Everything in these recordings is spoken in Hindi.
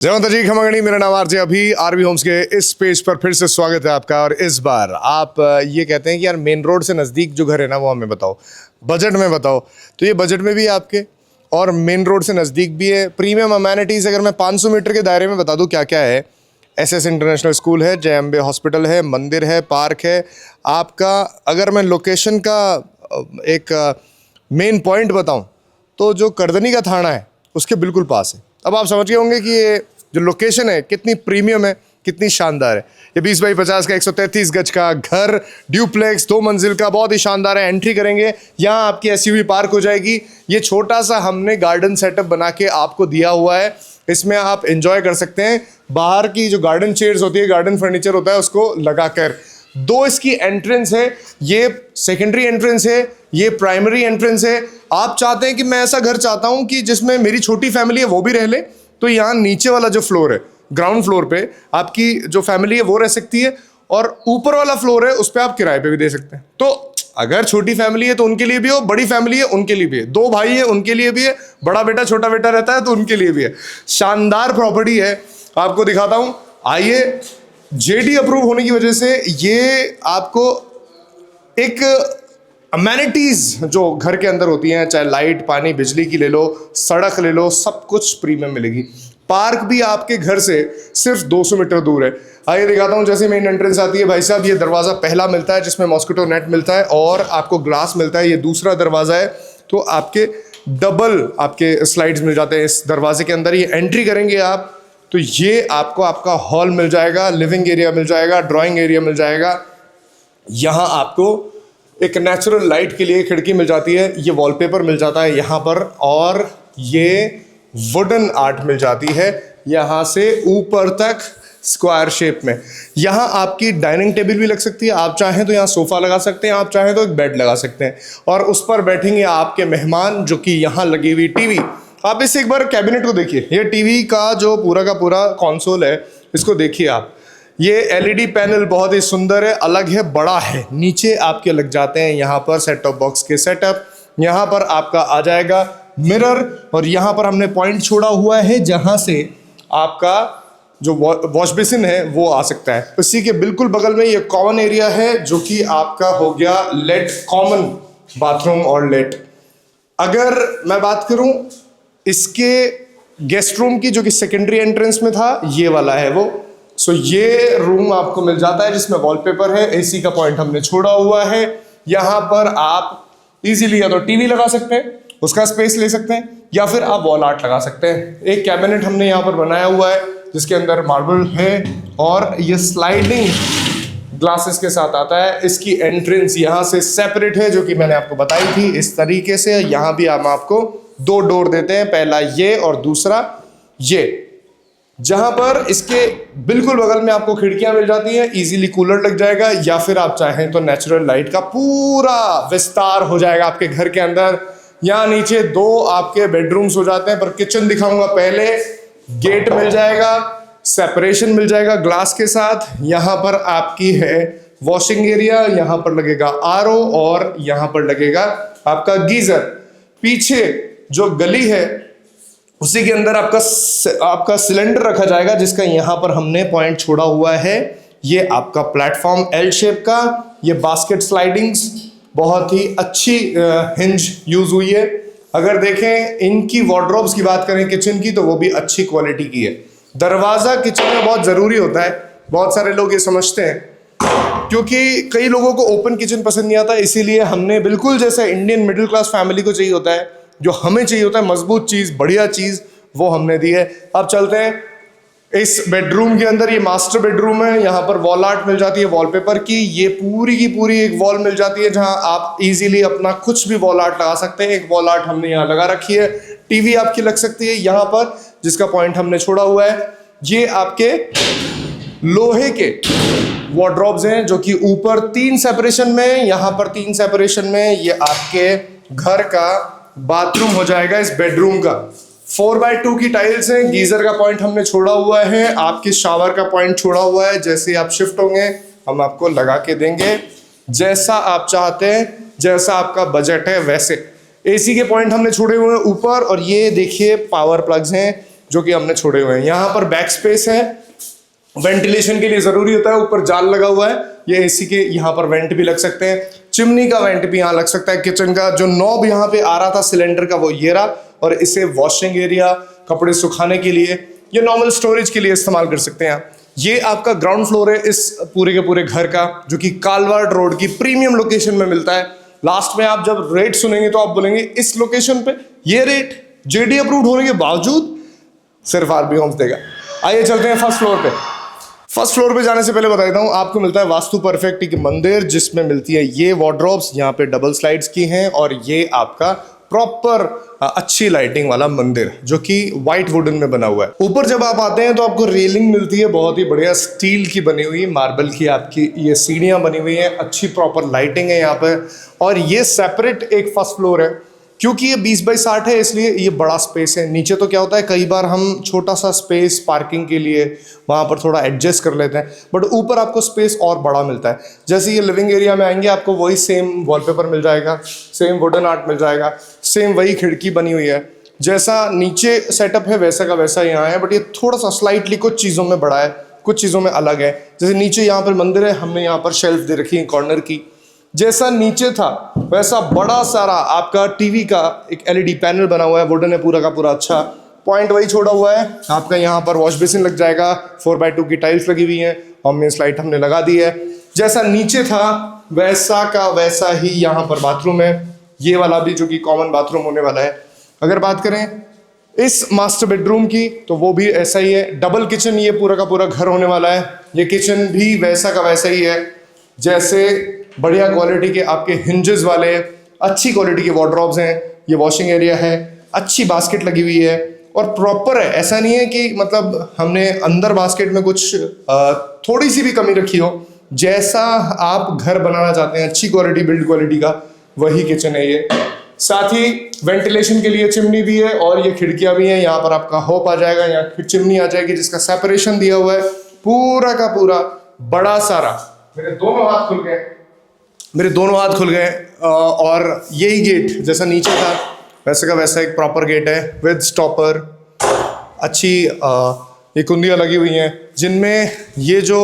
जय माता जी, खमागणी। मेरा नाम आरजे अभी आरवी होम्स के इस पेज पर फिर से स्वागत है आपका। और इस बार आप ये कहते हैं कि यार मेन रोड से नज़दीक जो घर है ना वो हमें बताओ, बजट में बताओ। तो ये बजट में भी है आपके और मेन रोड से नज़दीक भी है। प्रीमियम अमेनिटीज़ अगर मैं 500 मीटर के दायरे में बता दूँ क्या क्या है। एसएस इंटरनेशनल स्कूल है, जय अम्बे हॉस्पिटल है, मंदिर है, पार्क है आपका। अगर मैं लोकेशन का एक मेन पॉइंट बताऊं तो जो करदनी का थाना है उसके बिल्कुल पास है। अब आप समझ गए होंगे कि ये जो लोकेशन है कितनी प्रीमियम है, कितनी शानदार है। ये 20 बाई 50 का 133 गज का घर, ड्यूप्लेक्स 2 मंजिल का, बहुत ही शानदार है। एंट्री करेंगे, यहाँ आपकी एसयूवी पार्क हो जाएगी। ये छोटा सा हमने गार्डन सेटअप बना के आपको दिया हुआ है, इसमें आप एंजॉय कर सकते हैं। बाहर की जो गार्डन चेयर्स होती है, गार्डन फर्नीचर होता है, उसको लगाकर 2 इसकी एंट्रेंस है। ये सेकेंडरी एंट्रेंस है, ये प्राइमरी एंट्रेंस है। आप चाहते हैं कि मैं ऐसा घर चाहता हूं कि जिसमें मेरी छोटी फैमिली है वो भी रह ले, तो यहाँ नीचे वाला जो फ्लोर है, ग्राउंड फ्लोर पे आपकी जो फैमिली है वो रह सकती है, और ऊपर वाला फ्लोर है उस पर आप किराए पे भी दे सकते हैं। तो अगर छोटी फैमिली है तो उनके लिए भी हो, बड़ी फैमिली है उनके लिए भी है, 2 भाई है उनके लिए भी है, बड़ा बेटा छोटा बेटा रहता है तो उनके लिए भी है। शानदार प्रॉपर्टी है, आपको दिखाता हूं, आइए। जेडी अप्रूव होने की वजह से ये आपको एक अमेनिटीज जो घर के अंदर होती हैं, चाहे लाइट, पानी, बिजली की ले लो, सड़क ले लो, सब कुछ प्रीमियम मिलेगी। पार्क भी आपके घर से सिर्फ 200 मीटर दूर है। आइए दिखाता हूँ। जैसे मेन एंट्रेंस आती है भाई साहब, ये दरवाज़ा पहला मिलता है जिसमें मॉस्किटो नेट मिलता है और आपको ग्लास मिलता है। ये दूसरा दरवाज़ा है, तो आपके डबल आपके स्लाइड्स मिल जाते हैं इस दरवाजे के अंदर। ये एंट्री करेंगे आप तो ये आपको आपका हॉल मिल जाएगा, लिविंग एरिया मिल जाएगा, ड्राइंग एरिया मिल जाएगा। यहाँ आपको एक नेचुरल लाइट के लिए खिड़की मिल जाती है, ये वॉलपेपर मिल जाता है यहाँ पर, और ये वुडन आर्ट मिल जाती है यहाँ से ऊपर तक स्क्वायर शेप में। यहाँ आपकी डाइनिंग टेबल भी लग सकती है, आप चाहें तो यहाँ सोफ़ा लगा सकते हैं, आप चाहें तो एक बेड लगा सकते हैं, और उस पर बैठेंगे आपके मेहमान। जो कि यहाँ लगी हुई टीवी, आप इस एक बार कैबिनेट को देखिए, ये टीवी का जो पूरा का पूरा कंसोल है इसको देखिए आप। ये एलईडी पैनल बहुत ही सुंदर है, अलग है, बड़ा है। नीचे आपके लग जाते हैं यहाँ पर सेट टॉप बॉक्स के सेटअप। यहाँ पर आपका आ जाएगा मिरर, और यहाँ पर हमने पॉइंट छोड़ा हुआ है जहाँ से आपका जो वॉश बेसिन है वो आ सकता है। इसी के बिल्कुल बगल में ये कॉमन एरिया है जो कि आपका हो गया लेट, कॉमन बाथरूम और लेट। अगर मैं बात करूं इसके गेस्ट रूम की, जो कि सेकेंडरी एंट्रेंस में था, ये वाला है वो। सो ये रूम आपको मिल जाता है जिसमें वॉलपेपर है, एसी का पॉइंट हमने छोड़ा हुआ है। यहाँ पर आप इजीली या तो टीवी लगा सकते हैं, उसका स्पेस ले सकते हैं, या फिर आप वॉल आर्ट लगा सकते हैं। एक कैबिनेट हमने यहाँ पर बनाया हुआ है जिसके अंदर मार्बल है, और ये स्लाइडिंग ग्लासेस के साथ आता है। इसकी एंट्रेंस यहाँ से सेपरेट है, जो कि मैंने आपको बताई थी इस तरीके से। यहाँ भी हम आपको 2 डोर देते हैं, पहला ये और दूसरा ये, जहां पर इसके बिल्कुल बगल में आपको खिड़कियां मिल जाती हैं, इजीली कूलर लग जाएगा, या फिर आप चाहें तो नेचुरल लाइट का पूरा विस्तार हो जाएगा आपके घर के अंदर। यहाँ नीचे 2 आपके बेडरूम्स हो जाते हैं, पर किचन दिखाऊंगा पहले। गेट मिल जाएगा, सेपरेशन मिल जाएगा ग्लास के साथ। यहाँ पर आपकी है वॉशिंग एरिया, यहाँ पर लगेगा आरओ, और यहाँ पर लगेगा आपका गीजर। पीछे जो गली है उसी के अंदर आपका सिलेंडर रखा जाएगा, जिसका यहाँ पर हमने पॉइंट छोड़ा हुआ है। ये आपका प्लेटफॉर्म एल शेप का, ये बास्केट स्लाइडिंग्स बहुत ही अच्छी हिंज यूज हुई है। अगर देखें इनकी वार्डरोब्स की बात करें किचन की, तो वो भी अच्छी क्वालिटी की है। दरवाजा किचन में बहुत जरूरी होता है, बहुत सारे लोग ये समझते हैं, क्योंकि कई लोगों को ओपन किचन पसंद नहीं आता। इसीलिए हमने बिल्कुल जैसे इंडियन मिडिल क्लास फैमिली को चाहिए होता है, जो हमें चाहिए होता है मजबूत चीज, बढ़िया चीज, वो हमने दी है। अब चलते हैं इस बेडरूम के अंदर। ये मास्टर बेडरूम है, यहाँ पर वॉल आर्ट मिल जाती है वॉलपेपर की। ये पूरी की पूरी एक वॉल मिल जाती है जहां आप इजीली अपना कुछ भी वॉल आर्ट लगा सकते हैं। एक वॉल आर्ट हमने यहाँ लगा रखी है। टीवी आपकी लग सकती है यहाँ पर, जिसका पॉइंट हमने छोड़ा हुआ है। ये आपके लोहे के वार्डरोब्स हैं, जो कि ऊपर 3 सेपरेशन में, यहाँ पर 3 सेपरेशन में। ये आपके घर का बाथरूम हो जाएगा इस बेडरूम का। 4x2 की टाइल्स हैं। गीजर का पॉइंट हमने छोड़ा हुआ है, आपके शावर का पॉइंट छोड़ा हुआ है। जैसे आप शिफ्ट होंगे हम आपको लगा के देंगे, जैसा आप चाहते हैं, जैसा आपका बजट है वैसे। एसी के पॉइंट हमने छोड़े हुए हैं ऊपर, और ये देखिए पावर प्लग्स हैं। जो कि हमने छोड़े हुए हैं। यहाँ पर बैक स्पेस है, वेंटिलेशन के लिए जरूरी होता है। ऊपर जाल लगा हुआ है, ये एसी के यहाँ पर वेंट भी लग सकते हैं, चिमनी का वेंट भी यहाँ लग सकता है। किचन का जो नॉब यहाँ पे आ रहा था सिलेंडर का वो ये रहा, और इसे वॉशिंग एरिया, कपड़े सुखाने के लिए, ये नॉर्मल स्टोरेज के लिए इस्तेमाल कर सकते हैं आप। ये आपका ग्राउंड फ्लोर है इस पूरे के पूरे घर का, जो कि कालवाड़ रोड की प्रीमियम लोकेशन में मिलता है। लास्ट में आप जब रेट सुनेंगे तो आप बोलेंगे इस लोकेशन पे ये रेट, जेडी अप्रूव्ड होने के बावजूद सिर्फ आरबी होम्स देगा। आइए चलते हैं फर्स्ट फ्लोर पे। फर्स्ट फ्लोर पे जाने से पहले बता देता हूँ, आपको मिलता है वास्तु परफेक्ट एक मंदिर, जिसमें मिलती है ये वार्डरोब्स, यहाँ पे डबल स्लाइड्स की हैं, और ये आपका प्रॉपर अच्छी लाइटिंग वाला मंदिर जो कि व्हाइट वुडन में बना हुआ है। ऊपर जब आप आते हैं तो आपको रेलिंग मिलती है, बहुत ही बढ़िया स्टील की बनी हुई, मार्बल की आपकी ये सीढ़ियाँ बनी हुई हैं, अच्छी प्रॉपर लाइटिंग है यहाँ पे। और ये सेपरेट एक फर्स्ट फ्लोर है, क्योंकि ये 20x60 है इसलिए ये बड़ा स्पेस है। नीचे तो क्या होता है, कई बार हम छोटा सा स्पेस पार्किंग के लिए वहाँ पर थोड़ा एडजस्ट कर लेते हैं, बट ऊपर आपको स्पेस और बड़ा मिलता है। जैसे ये लिविंग एरिया में आएंगे आपको वही सेम वॉलपेपर मिल जाएगा, सेम वुडन आर्ट मिल जाएगा, सेम वही खिड़की बनी हुई है। जैसा नीचे सेटअप है वैसा का वैसा यहाँ है, बट ये थोड़ा सा स्लाइटली कुछ चीज़ों में बड़ा है, कुछ चीज़ों में अलग है। जैसे नीचे यहाँ पर मंदिर है, हमने यहाँ पर शेल्फ दे रखी है कॉर्नर की। जैसा नीचे था वैसा बड़ा सारा आपका टीवी का एक एलईडी पैनल बना हुआ है, वुडन है पूरा का पूरा। अच्छा पॉइंट वही छोड़ा हुआ है आपका, यहाँ पर वॉश बेसिन लग जाएगा, 4x2 की टाइल्स लगी हुई हैं, और मेन लाइट हमने लगा दी है। जैसा नीचे था वैसा का वैसा ही यहाँ पर बाथरूम है, ये वाला भी जो कि कॉमन बाथरूम होने वाला है। अगर बात करें इस मास्टर बेडरूम की तो वो भी ऐसा ही है, डबल किचन ये पूरा का पूरा घर होने वाला है। ये किचन भी वैसा का वैसा ही है, जैसे बढ़िया क्वालिटी के आपके हिंजेस वाले, अच्छी क्वालिटी के वार्डरोब्स हैं, ये वॉशिंग एरिया है, अच्छी बास्केट लगी हुई है और प्रॉपर है। ऐसा नहीं है कि मतलब हमने अंदर बास्केट में कुछ थोड़ी सी भी कमी रखी हो। जैसा आप घर बनाना चाहते हैं, अच्छी क्वालिटी बिल्ड क्वालिटी का, वही किचन है ये। साथ ही वेंटिलेशन के लिए चिमनी भी है, और ये खिड़कियां भी हैं। यहाँ पर आपका होप आ जाएगा, यहाँ चिमनी आ जाएगी जिसका सेपरेशन दिया हुआ है, पूरा का पूरा बड़ा सारा। मेरे दोनों हाथ खुल गए, और यही गेट जैसा नीचे था वैसे का वैसा एक प्रॉपर गेट है विद स्टॉपर। अच्छी ये कुंदियाँ लगी हुई हैं, जिनमें ये जो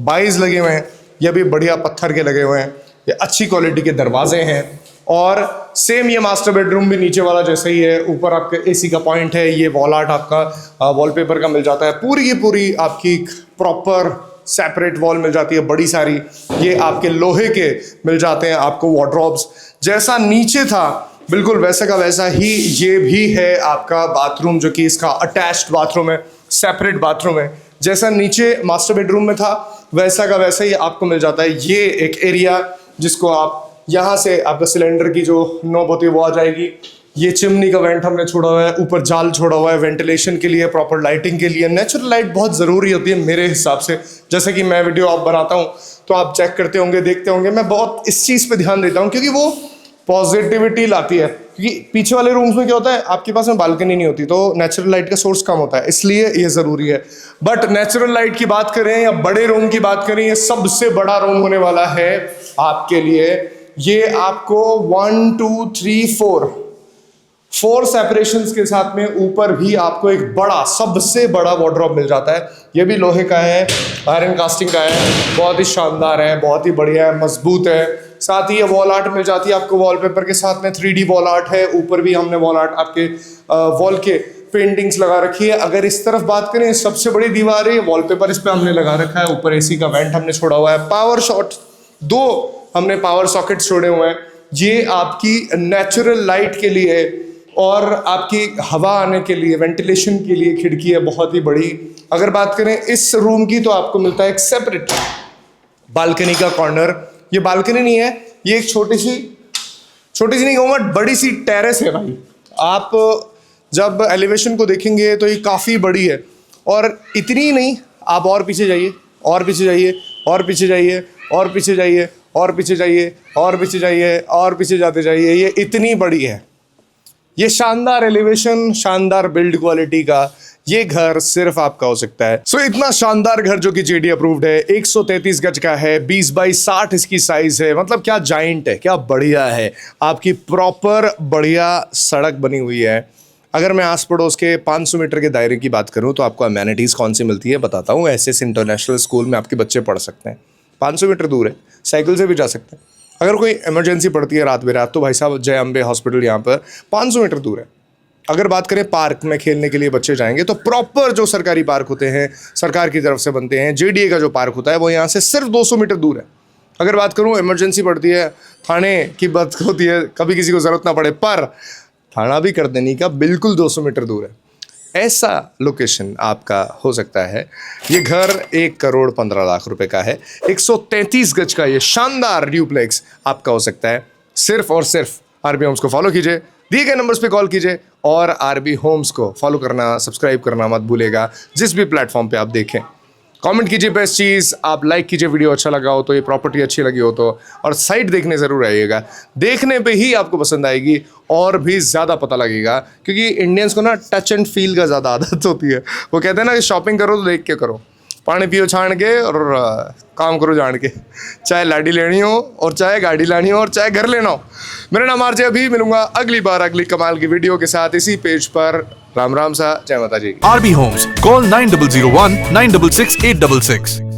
बाइज लगे हुए हैं ये भी बढ़िया पत्थर के लगे हुए हैं, ये अच्छी क्वालिटी के दरवाजे हैं। और सेम ये मास्टर बेडरूम भी नीचे वाला जैसा ही है। ऊपर आपके एसी का पॉइंट है, ये वॉल आर्ट आपका वॉलपेपर का मिल जाता है, पूरी की पूरी आपकी प्रॉपर सेपरेट वॉल मिल जाती है बड़ी सारी। ये आपके लोहे के मिल जाते हैं आपको वार्डरोब्स। जैसा नीचे था बिल्कुल वैसे का वैसा ही ये भी है आपका बाथरूम, जो कि इसका अटैच्ड बाथरूम है, सेपरेट बाथरूम है। जैसा नीचे मास्टर बेडरूम में था वैसा का वैसा ही आपको मिल जाता है ये एक एरिया, जिसको आप यहाँ से आपका सिलेंडर की जो नॉब होती है वो आ जाएगी। ये चिमनी का वेंट हमने छोड़ा हुआ है, ऊपर जाल छोड़ा हुआ है वेंटिलेशन के लिए, प्रॉपर लाइटिंग के लिए। नेचुरल लाइट बहुत ज़रूरी होती है मेरे हिसाब से। जैसे कि मैं वीडियो आप बनाता हूँ तो आप चेक करते होंगे, देखते होंगे, मैं बहुत इस चीज़ पे ध्यान देता हूँ क्योंकि वो पॉजिटिविटी लाती है। क्योंकि पीछे वाले रूम्स में क्या होता है, आपके पास में बालकनी नहीं होती तो नेचुरल लाइट का सोर्स कम होता है, इसलिए ये ज़रूरी है। बट नेचुरल लाइट की बात करें या बड़े रूम की बात करें, ये सबसे बड़ा रूम होने वाला है आपके लिए। ये आपको 1 2 3 4 सेपरेशंस के साथ में ऊपर भी आपको एक बड़ा, सबसे बड़ा वार्डरोब मिल जाता है। ये भी लोहे का है, आयरन कास्टिंग का है, बहुत ही शानदार है, बहुत ही बढ़िया है, मजबूत है। साथ ही ये वॉल आर्ट मिल जाती है आपको वॉलपेपर के साथ में, 3D वॉल आर्ट है। ऊपर भी हमने वॉल आर्ट आपके वॉल के पेंटिंग्स लगा रखी है। अगर इस तरफ बात करें, सबसे बड़ी दीवार है, वॉलपेपर इस पे हमने लगा रखा है। ऊपर एसी का वेंट हमने छोड़ा हुआ है। पावर शॉट 2 हमने पावर सॉकेट्स छोड़े हुए हैं, ये आपकी नेचुरल लाइट के लिए और आपकी हवा आने के लिए, वेंटिलेशन के लिए खिड़की है बहुत ही बड़ी। अगर बात करें इस रूम की तो आपको मिलता है एक सेपरेट बालकनी का कॉर्नर। ये बालकनी नहीं है, ये एक छोटी सी नहीं कहूँगा, बड़ी सी टेरेस है भाई। आप जब एलिवेशन को देखेंगे तो ये काफ़ी बड़ी है, और इतनी ही नहीं, आप और पीछे जाइए, और पीछे जाइए, और पीछे जाइए, और पीछे जाइए, और पीछे जाइए, और पीछे जाइए, और पीछे जाते जाइए, ये इतनी बड़ी है। ये शानदार एलिवेशन, शानदार बिल्ड क्वालिटी का ये घर सिर्फ आपका हो सकता है। सो इतना शानदार घर जो कि जेडी अप्रूव्ड है, 133 गज का है, 20x60 इसकी साइज है। मतलब क्या जाइंट है, क्या बढ़िया है। आपकी प्रॉपर बढ़िया सड़क बनी हुई है, अगर मैं आस पड़ोस के 500 मीटर के दायरे की बात करूं तो आपको अमेनिटीज़ कौन सी मिलती है बताता हूं। एसएस इंटरनेशनल स्कूल में आपके बच्चे पढ़ सकते हैं, 500 मीटर दूर है, साइकिल से भी जा सकते हैं। अगर कोई इमरजेंसी पड़ती है रात बेरात तो भाई साहब जय अम्बे हॉस्पिटल यहाँ पर 500 मीटर दूर है। अगर बात करें पार्क में खेलने के लिए बच्चे जाएंगे तो प्रॉपर जो सरकारी पार्क होते हैं, सरकार की तरफ से बनते हैं, जेडीए का जो पार्क होता है वो यहाँ से सिर्फ 200 मीटर दूर है। अगर बात करूँ इमरजेंसी पड़ती है, थाने की बात होती है, कभी किसी को ज़रूरत ना पड़े, पर थाना भी कर देने का बिल्कुल 200 मीटर दूर है। ऐसा लोकेशन आपका हो सकता है। ये घर 1,15,00,000 रुपए का है। 133 गज का ये शानदार ड्यूप्लेक्स आपका हो सकता है। सिर्फ और सिर्फ आरबी होम्स को फॉलो कीजिए, दिए गए नंबर्स पे कॉल कीजिए और आरबी होम्स को फॉलो करना, सब्सक्राइब करना मत भूलेगा जिस भी प्लेटफॉर्म पे आप देखें। कमेंट कीजिए बेस्ट चीज़, आप लाइक कीजिए वीडियो अच्छा लगा हो तो, ये प्रॉपर्टी अच्छी लगी हो तो, और साइट देखने ज़रूर आइएगा। देखने पे ही आपको पसंद आएगी और भी ज़्यादा पता लगेगा, क्योंकि इंडियंस को ना टच एंड फील का ज़्यादा आदत होती है। वो कहते हैं ना कि शॉपिंग करो तो देख के करो, पानी पियो छान के और काम करो जान के, चाहे लाड़ी लेनी हो और चाहे गाड़ी लानी हो और चाहे घर लेना हो। मेरा नाम आरजे अभी, मिलूंगा अगली बार अगली कमाल की वीडियो के साथ इसी पेज पर। राम राम सा, जय माता जी। RB Homes. Call 9001 966 866.